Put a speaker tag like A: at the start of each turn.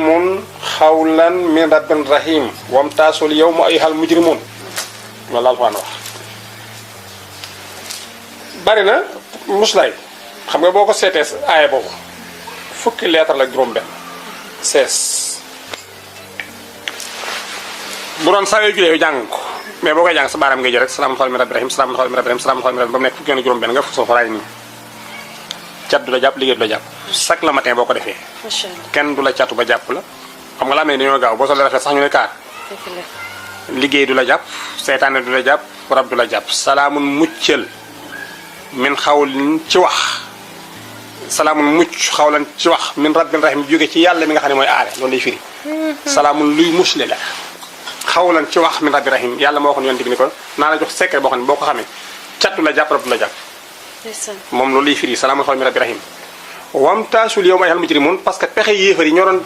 A: salaamun xawlan min rabbin rahim wamtaasul yawma ayyuhal mujrimun loolu la Alxuraan wax. bari na muslaay xam nga boo ko seetee aaya boobu fukki lettre la juróom-benn 16 bu doon saa yoo julee yow jàng ko mais boo koy jàng sa baaraam ngay jël rek salaamun xawlan min rabbin rahim salaamun xawlan min rabbin rahim salaamun xawlan min rabbin ba mu nekk fukki yoon juróom-benn nga fukk soo xolaay nii cat du la jàpp liggéey du la jàpp chaque le matin boo ko defee.
B: macha allah
A: kenn du la catu ba jàpp la xam nga laa mel ni dañoo gaaw boo solee rafet sax ñu ne kaar liggéey du la jàpp seytaane du la jàpp rab du la jàpp salaamun muccal min xawlin ci wax salaamun mucc xawlan ci wax min rabbin rahim jóge ci yàlla mi nga xam ne mooy aare loolu lay firi salaamun luy musle la xawlan ci wax min rabbin rahim yàlla moo waxoon yonent bi ni ko naa la jox secret boo xam ne boo ko xamee cat du la jàpp rab du la jàpp moom loolu lay firi salaamun xawlan min rabbin rahim wamtaasul yawma ayyuhal mujrimun parce que pexe yéefar yi ñoo doon